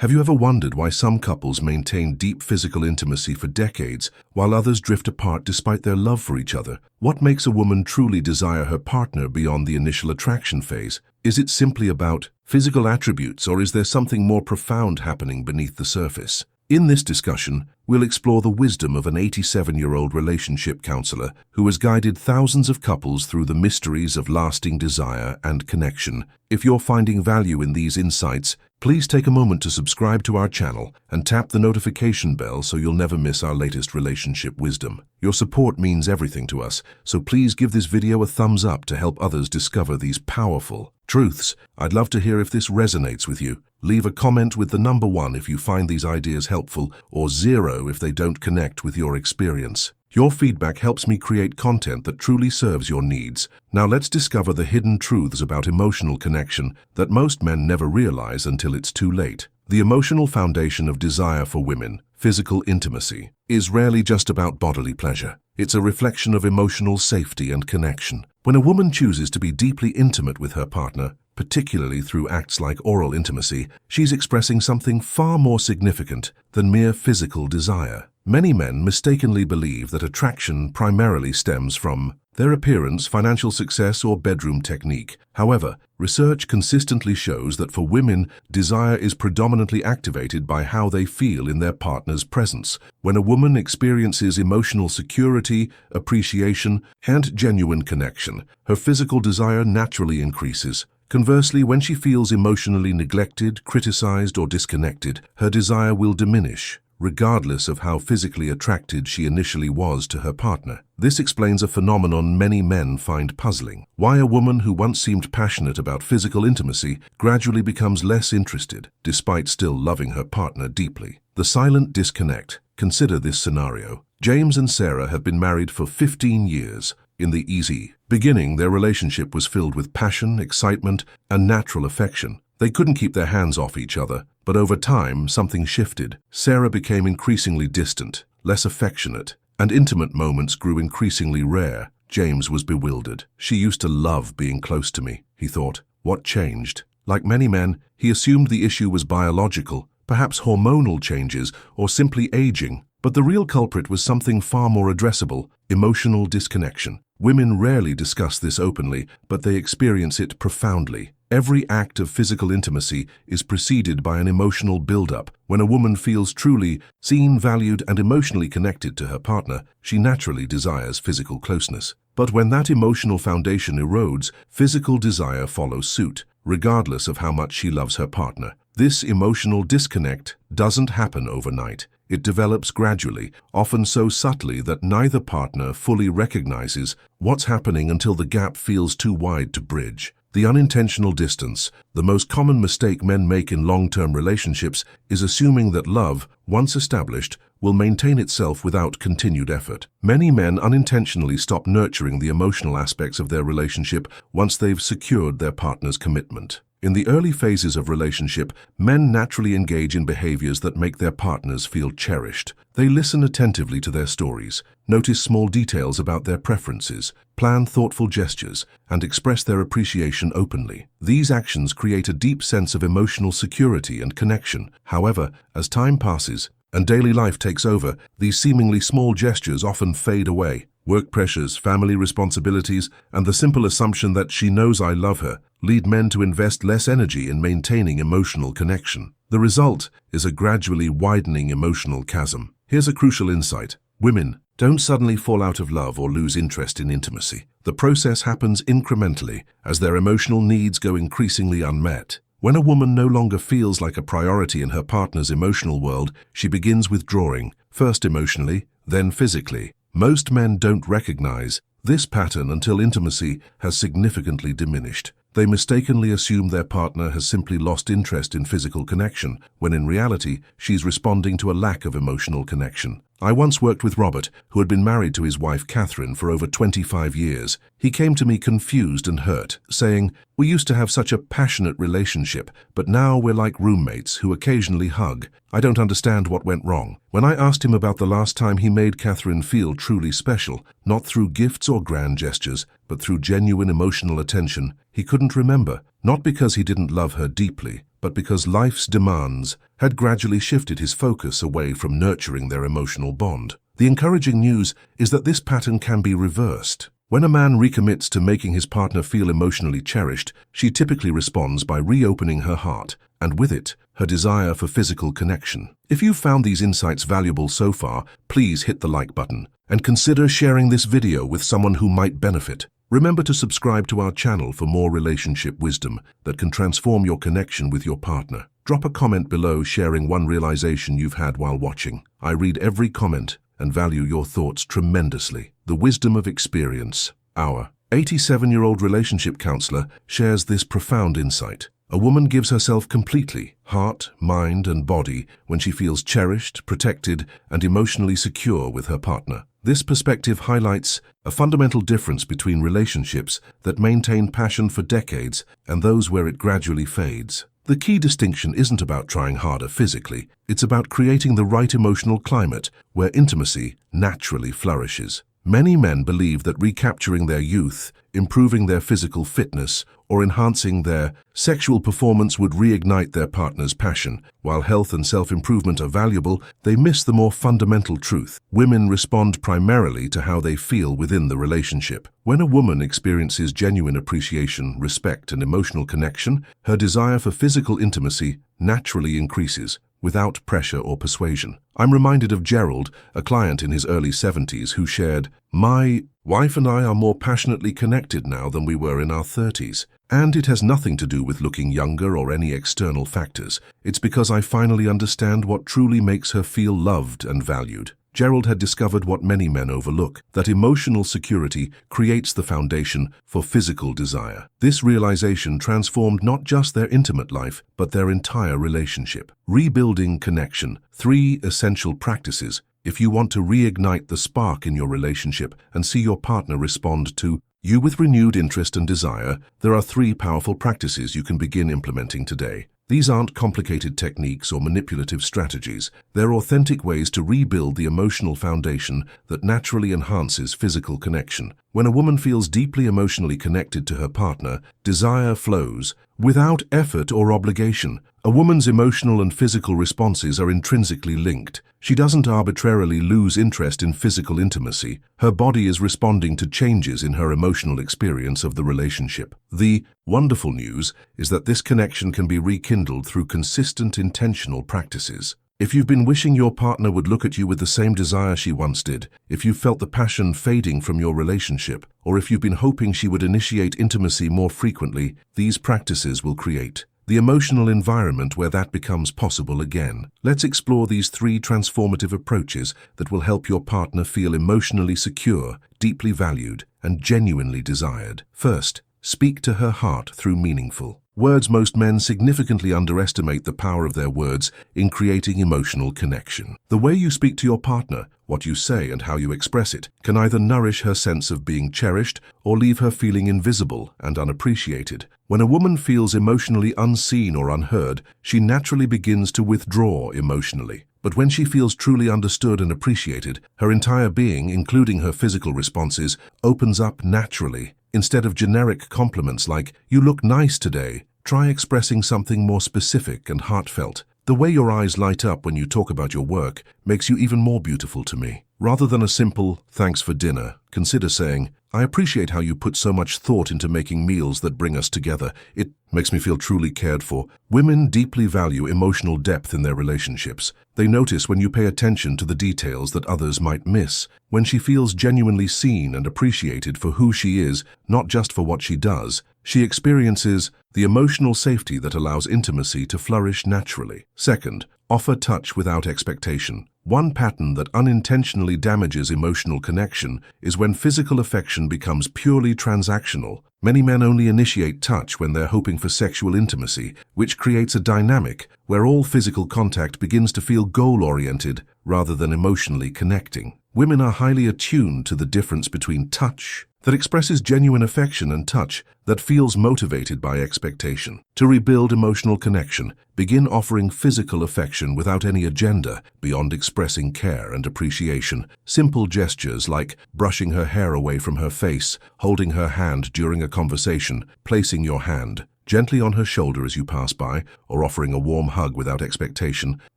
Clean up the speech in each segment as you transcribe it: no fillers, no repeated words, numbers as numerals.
Have you ever wondered why some couples maintain deep physical intimacy for decades, while others drift apart despite their love for each other? What makes a woman truly desire her partner beyond the initial attraction phase? Is it simply about physical attributes, or is there something more profound happening beneath the surface? In this discussion, we'll explore the wisdom of an 87-year-old relationship counselor who has guided thousands of couples through the mysteries of lasting desire and connection. If you're finding value in these insights, please take a moment to subscribe to our channel and tap the notification bell so you'll never miss our latest relationship wisdom. Your support means everything to us, so please give this video a thumbs up to help others discover these powerful truths. I'd love to hear if this resonates with you. Leave a comment with the number 1 if you find these ideas helpful, or 0 if they don't connect with your experience. Your feedback helps me create content that truly serves your needs. Now let's discover the hidden truths about emotional connection that most men never realize until it's too late. The emotional foundation of desire for women, physical intimacy, is rarely just about bodily pleasure. It's a reflection of emotional safety and connection. When a woman chooses to be deeply intimate with her partner, particularly through acts like oral intimacy, she's expressing something far more significant than mere physical desire. Many men mistakenly believe that attraction primarily stems from their appearance, financial success, or bedroom technique. However, research consistently shows that for women, desire is predominantly activated by how they feel in their partner's presence. When a woman experiences emotional security, appreciation, and genuine connection, her physical desire naturally increases. Conversely, when she feels emotionally neglected, criticized, or disconnected, her desire will diminish, regardless of how physically attracted she initially was to her partner. This explains a phenomenon many men find puzzling: why a woman who once seemed passionate about physical intimacy gradually becomes less interested, despite still loving her partner deeply. The silent disconnect. Consider this scenario. James and Sarah have been married for 15 years. In the easy beginning, their relationship was filled with passion, excitement, and natural affection. They couldn't keep their hands off each other, but over time, something shifted. Sarah became increasingly distant, less affectionate, and intimate moments grew increasingly rare. James was bewildered. "She used to love being close to me," he thought. "What changed?" Like many men, he assumed the issue was biological, perhaps hormonal changes, or simply aging. But the real culprit was something far more addressable: emotional disconnection. Women rarely discuss this openly, but they experience it profoundly. Every act of physical intimacy is preceded by an emotional build-up. When a woman feels truly seen, valued, and emotionally connected to her partner, she naturally desires physical closeness. But when that emotional foundation erodes, physical desire follows suit, regardless of how much she loves her partner. This emotional disconnect doesn't happen overnight. It develops gradually, often so subtly that neither partner fully recognizes what's happening until the gap feels too wide to bridge. The unintentional distance. The most common mistake men make in long-term relationships is assuming that love, once established, will maintain itself without continued effort. Many men unintentionally stop nurturing the emotional aspects of their relationship once they've secured their partner's commitment. In the early phases of relationship, men naturally engage in behaviors that make their partners feel cherished. They listen attentively to their stories, notice small details about their preferences, plan thoughtful gestures, and express their appreciation openly. These actions create a deep sense of emotional security and connection. However, as time passes and daily life takes over, these seemingly small gestures often fade away. Work pressures, family responsibilities, and the simple assumption that "she knows I love her" lead men to invest less energy in maintaining emotional connection. The result is a gradually widening emotional chasm. Here's a crucial insight. Women, don't suddenly fall out of love or lose interest in intimacy. The process happens incrementally as their emotional needs go increasingly unmet. When a woman no longer feels like a priority in her partner's emotional world, she begins withdrawing, first emotionally, then physically. Most men don't recognize this pattern until intimacy has significantly diminished. They mistakenly assume their partner has simply lost interest in physical connection, when in reality, she's responding to a lack of emotional connection. I once worked with Robert, who had been married to his wife Catherine for over 25 years. He came to me confused and hurt, saying, "We used to have such a passionate relationship, but now we're like roommates who occasionally hug. I don't understand what went wrong." When I asked him about the last time he made Catherine feel truly special, not through gifts or grand gestures, but through genuine emotional attention, he couldn't remember. Not because he didn't love her deeply, but because life's demands had gradually shifted his focus away from nurturing their emotional bond. The encouraging news is that this pattern can be reversed. When a man recommits to making his partner feel emotionally cherished, she typically responds by reopening her heart, and with it, her desire for physical connection. If you've found these insights valuable so far, please hit the like button and consider sharing this video with someone who might benefit. Remember to subscribe to our channel for more relationship wisdom that can transform your connection with your partner. Drop a comment below sharing one realization you've had while watching. I read every comment and value your thoughts tremendously. The wisdom of experience. Our 87-year-old relationship counselor shares this profound insight. A woman gives herself completely, heart, mind, and body, when she feels cherished, protected, and emotionally secure with her partner. This perspective highlights a fundamental difference between relationships that maintain passion for decades and those where it gradually fades. The key distinction isn't about trying harder physically, it's about creating the right emotional climate where intimacy naturally flourishes. Many men believe that recapturing their youth, improving their physical fitness, or enhancing their sexual performance would reignite their partner's passion. While health and self-improvement are valuable, they miss the more fundamental truth. Women respond primarily to how they feel within the relationship. When a woman experiences genuine appreciation, respect, and emotional connection, her desire for physical intimacy naturally increases, without pressure or persuasion. I'm reminded of Gerald, a client in his early 70s who shared, "My wife and I are more passionately connected now than we were in our 30s. And it has nothing to do with looking younger or any external factors. It's because I finally understand what truly makes her feel loved and valued." Gerald had discovered what many men overlook, that emotional security creates the foundation for physical desire. This realization transformed not just their intimate life, but their entire relationship. Rebuilding connection. 3 essential practices if you want to reignite the spark in your relationship and see your partner respond to you with renewed interest and desire. There are 3 powerful practices you can begin implementing today. These aren't complicated techniques or manipulative strategies. They're authentic ways to rebuild the emotional foundation that naturally enhances physical connection. When a woman feels deeply emotionally connected to her partner, desire flows without effort or obligation. A woman's emotional and physical responses are intrinsically linked. She doesn't arbitrarily lose interest in physical intimacy. Her body is responding to changes in her emotional experience of the relationship. The wonderful news is that this connection can be rekindled through consistent, intentional practices. If you've been wishing your partner would look at you with the same desire she once did, if you've felt the passion fading from your relationship, or if you've been hoping she would initiate intimacy more frequently, these practices will create the emotional environment where that becomes possible again. Let's explore these 3 transformative approaches that will help your partner feel emotionally secure, deeply valued, and genuinely desired. First, speak to her heart through meaningful words. Most men significantly underestimate the power of their words in creating emotional connection. The way you speak to your partner, what you say and how you express it, can either nourish her sense of being cherished or leave her feeling invisible and unappreciated. When a woman feels emotionally unseen or unheard, she naturally begins to withdraw emotionally. But when she feels truly understood and appreciated, her entire being, including her physical responses, opens up naturally. Instead of generic compliments like, "You look nice today," try expressing something more specific and heartfelt. "The way your eyes light up when you talk about your work makes you even more beautiful to me." Rather than a simple, "Thanks for dinner," consider saying, "I appreciate how you put so much thought into making meals that bring us together. It makes me feel truly cared for." Women deeply value emotional depth in their relationships. They notice when you pay attention to the details that others might miss. When she feels genuinely seen and appreciated for who she is, not just for what she does, she experiences the emotional safety that allows intimacy to flourish naturally. Second, offer touch without expectation. One pattern that unintentionally damages emotional connection is when physical affection becomes purely transactional. Many men only initiate touch when they're hoping for sexual intimacy, which creates a dynamic where all physical contact begins to feel goal-oriented rather than emotionally connecting. Women are highly attuned to the difference between touch that expresses genuine affection and touch that feels motivated by expectation. To rebuild emotional connection, begin offering physical affection without any agenda beyond expressing care and appreciation. Simple gestures like brushing her hair away from her face, holding her hand during a conversation, placing your hand gently on her shoulder as you pass by, or offering a warm hug without expectation.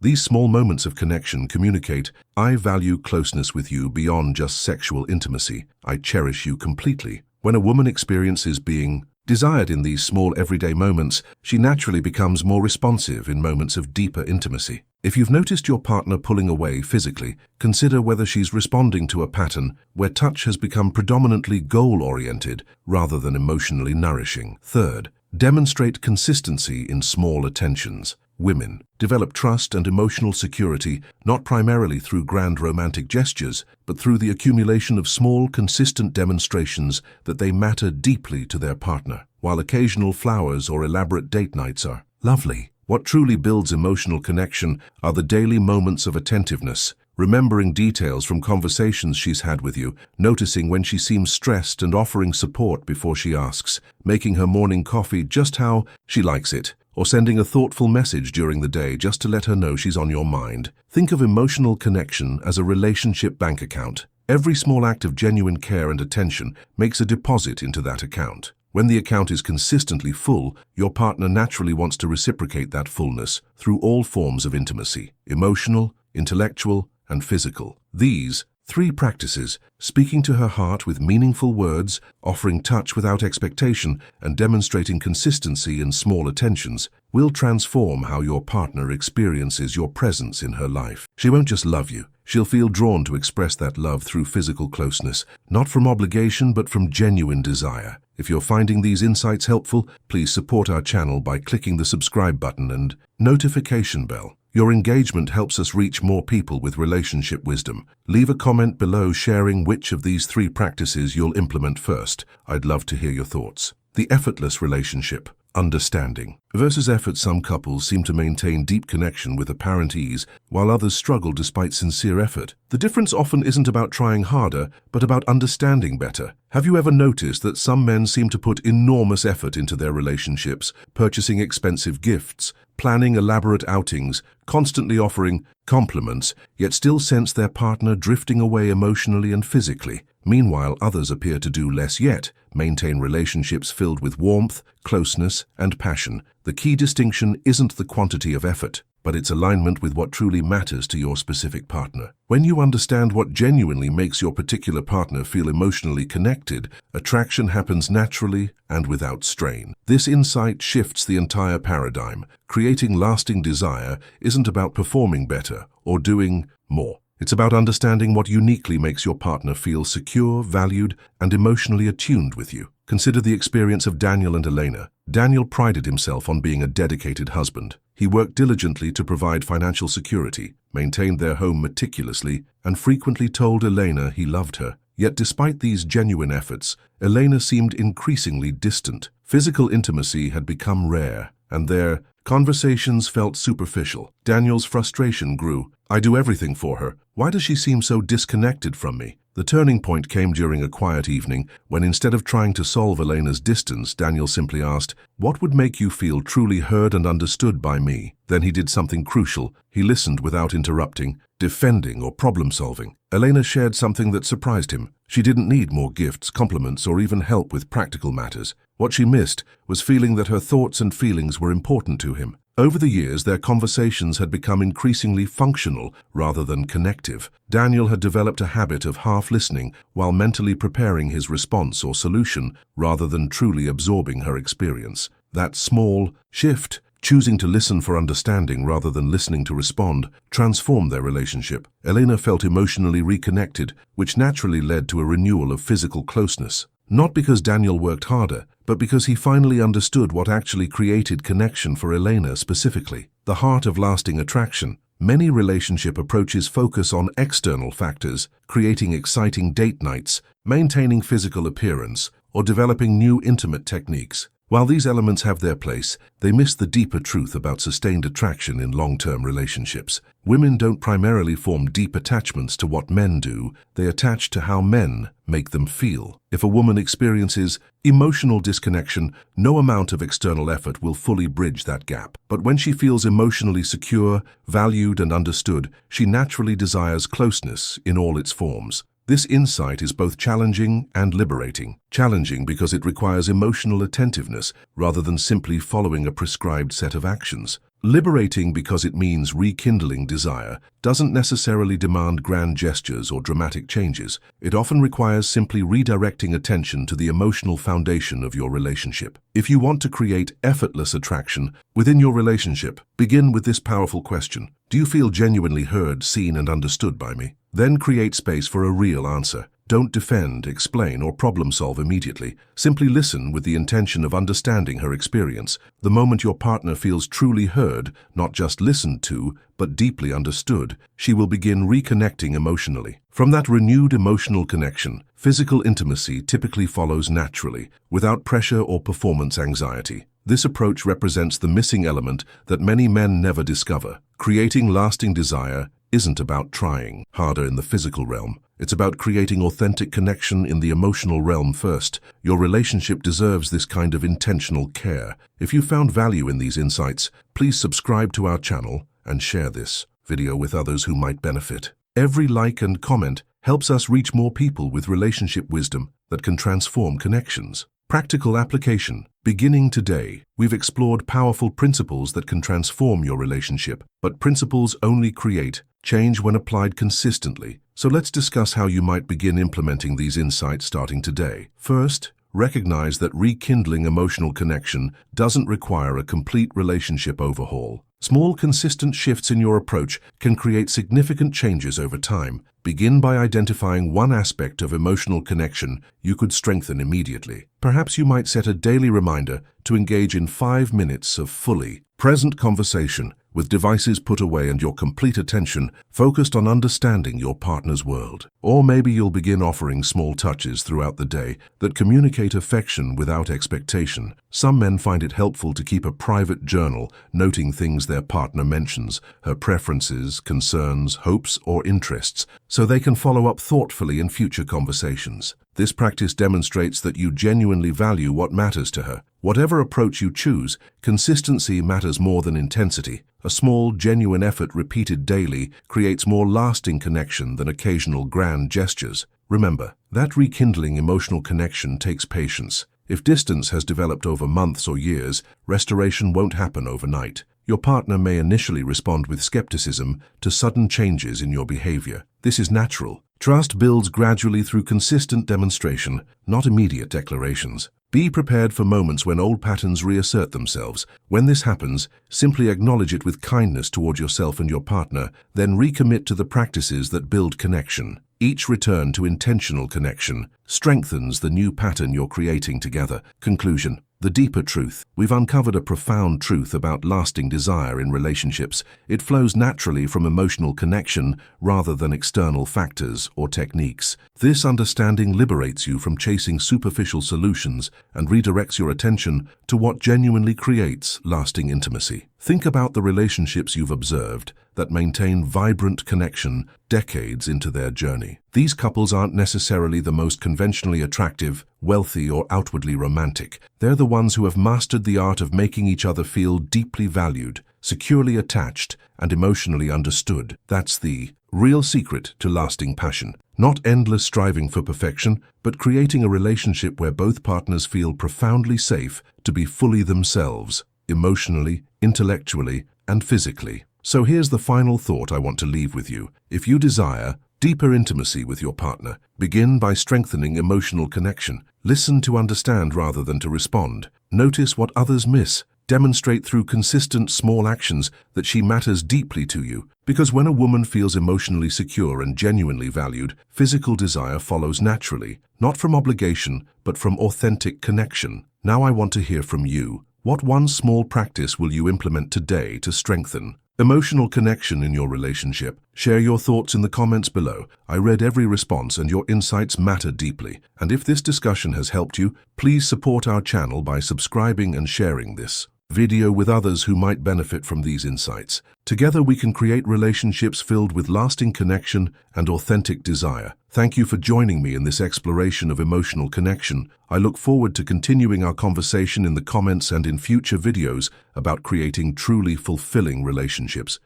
These small moments of connection communicate, "I value closeness with you beyond just sexual intimacy. I cherish you completely." When a woman experiences being desired in these small everyday moments, she naturally becomes more responsive in moments of deeper intimacy. If you've noticed your partner pulling away physically, consider whether she's responding to a pattern where touch has become predominantly goal-oriented rather than emotionally nourishing. Third, demonstrate consistency in small attentions. Women develop trust and emotional security not primarily through grand romantic gestures, but through the accumulation of small, consistent demonstrations that they matter deeply to their partner. While occasional flowers or elaborate date nights are lovely, what truly builds emotional connection are the daily moments of attentiveness, remembering details from conversations she's had with you, noticing when she seems stressed and offering support before she asks, making her morning coffee just how she likes it, or sending a thoughtful message during the day just to let her know she's on your mind. Think of emotional connection as a relationship bank account. Every small act of genuine care and attention makes a deposit into that account. When the account is consistently full, your partner naturally wants to reciprocate that fullness through all forms of intimacy: emotional, intellectual, and physical. These three practices, speaking to her heart with meaningful words, offering touch without expectation, and demonstrating consistency in small attentions, will transform how your partner experiences your presence in her life. She won't just love you. She'll feel drawn to express that love through physical closeness, not from obligation but from genuine desire. If you're finding these insights helpful, please support our channel by clicking the subscribe button and notification bell. Your engagement helps us reach more people with relationship wisdom. Leave a comment below sharing which of these three practices you'll implement first. I'd love to hear your thoughts. The effortless relationship. Understanding versus effort. Some couples seem to maintain deep connection with apparent ease, while others struggle despite sincere effort. The difference often isn't about trying harder, but about understanding better. Have you ever noticed that some men seem to put enormous effort into their relationships, purchasing expensive gifts, planning elaborate outings, constantly offering compliments, yet still sense their partner drifting away emotionally and physically? Meanwhile, others appear to do less yet, maintain relationships filled with warmth, closeness, and passion. The key distinction isn't the quantity of effort, but its alignment with what truly matters to your specific partner. When you understand what genuinely makes your particular partner feel emotionally connected, attraction happens naturally and without strain. This insight shifts the entire paradigm. Creating lasting desire isn't about performing better or doing more. It's about understanding what uniquely makes your partner feel secure, valued, and emotionally attuned with you. Consider the experience of Daniel and Elena. Daniel prided himself on being a dedicated husband. He worked diligently to provide financial security, maintained their home meticulously, and frequently told Elena he loved her. Yet despite these genuine efforts, Elena seemed increasingly distant. Physical intimacy had become rare, and their conversations felt superficial. Daniel's frustration grew. "I do everything for her. Why does she seem so disconnected from me?" The turning point came during a quiet evening when, instead of trying to solve Elena's distance, Daniel simply asked, "What would make you feel truly heard and understood by me?" Then he did something crucial. He listened without interrupting, defending, or problem-solving. Elena shared something that surprised him. She didn't need more gifts, compliments, or even help with practical matters. What she missed was feeling that her thoughts and feelings were important to him. Over the years, their conversations had become increasingly functional rather than connective. Daniel had developed a habit of half-listening while mentally preparing his response or solution rather than truly absorbing her experience. That small shift, choosing to listen for understanding rather than listening to respond, transformed their relationship. Elena felt emotionally reconnected, which naturally led to a renewal of physical closeness. Not because Daniel worked harder, but because he finally understood what actually created connection for Elena specifically: the heart of lasting attraction. Many relationship approaches focus on external factors, creating exciting date nights, maintaining physical appearance, or developing new intimate techniques. While these elements have their place, they miss the deeper truth about sustained attraction in long-term relationships. Women don't primarily form deep attachments to what men do, they attach to how men make them feel. If a woman experiences emotional disconnection, no amount of external effort will fully bridge that gap. But when she feels emotionally secure, valued, and understood, she naturally desires closeness in all its forms. This insight is both challenging and liberating. Challenging because it requires emotional attentiveness rather than simply following a prescribed set of actions. Liberating because it means rekindling desire doesn't necessarily demand grand gestures or dramatic changes. It often requires simply redirecting attention to the emotional foundation of your relationship. If you want to create effortless attraction within your relationship, begin with this powerful question. Do you feel genuinely heard, seen, and understood by me? Then create space for a real answer. Don't defend, explain, or problem-solve immediately. Simply listen with the intention of understanding her experience. The moment your partner feels truly heard, not just listened to, but deeply understood, she will begin reconnecting emotionally. From that renewed emotional connection, physical intimacy typically follows naturally, without pressure or performance anxiety. This approach represents the missing element that many men never discover. Creating lasting desire isn't about trying harder in the physical realm. It's about creating authentic connection in the emotional realm first. Your relationship deserves this kind of intentional care. If you found value in these insights, please subscribe to our channel and share this video with others who might benefit. Every like and comment helps us reach more people with relationship wisdom that can transform connections. Practical application. Beginning today, we've explored powerful principles that can transform your relationship, but principles only create change when applied consistently. So let's discuss how you might begin implementing these insights starting today. First, recognize that rekindling emotional connection doesn't require a complete relationship overhaul. Small, consistent shifts in your approach can create significant changes over time. Begin by identifying one aspect of emotional connection you could strengthen immediately. Perhaps you might set a daily reminder to engage in 5 minutes of fully present conversation, with devices put away and your complete attention focused on understanding your partner's world. Or maybe you'll begin offering small touches throughout the day that communicate affection without expectation. Some men find it helpful to keep a private journal, noting things their partner mentions, her preferences, concerns, hopes, or interests, so they can follow up thoughtfully in future conversations. This practice demonstrates that you genuinely value what matters to her. Whatever approach you choose, consistency matters more than intensity. A small, genuine effort repeated daily creates more lasting connection than occasional grand gestures. Remember, that rekindling emotional connection takes patience. If distance has developed over months or years, restoration won't happen overnight. Your partner may initially respond with skepticism to sudden changes in your behavior. This is natural. Trust builds gradually through consistent demonstration, not immediate declarations. Be prepared for moments when old patterns reassert themselves. When this happens, simply acknowledge it with kindness toward yourself and your partner, then recommit to the practices that build connection. Each return to intentional connection strengthens the new pattern you're creating together. Conclusion. The deeper truth. We've uncovered a profound truth about lasting desire in relationships. It flows naturally from emotional connection rather than external factors or techniques. This understanding liberates you from chasing superficial solutions and redirects your attention to what genuinely creates lasting intimacy. Think about the relationships you've observed that maintain vibrant connection decades into their journey. These couples aren't necessarily the most conventionally attractive, wealthy, or outwardly romantic. They're the ones who have mastered the art of making each other feel deeply valued, securely attached, and emotionally understood. That's the real secret to lasting passion. Not endless striving for perfection, but creating a relationship where both partners feel profoundly safe to be fully themselves, emotionally, intellectually, and physically. So here's the final thought I want to leave with you. If you desire deeper intimacy with your partner, begin by strengthening emotional connection. Listen to understand rather than to respond. Notice what others miss. Demonstrate through consistent small actions that she matters deeply to you. Because when a woman feels emotionally secure and genuinely valued, physical desire follows naturally, not from obligation, but from authentic connection. Now I want to hear from you. What one small practice will you implement today to strengthen emotional connection in your relationship? Share your thoughts in the comments below. I read every response and your insights matter deeply. And if this discussion has helped you, please support our channel by subscribing and sharing this video with others who might benefit from these insights. Together we can create relationships filled with lasting connection and authentic desire. Thank you for joining me in this exploration of emotional connection. I look forward to continuing our conversation in the comments and in future videos about creating truly fulfilling relationships.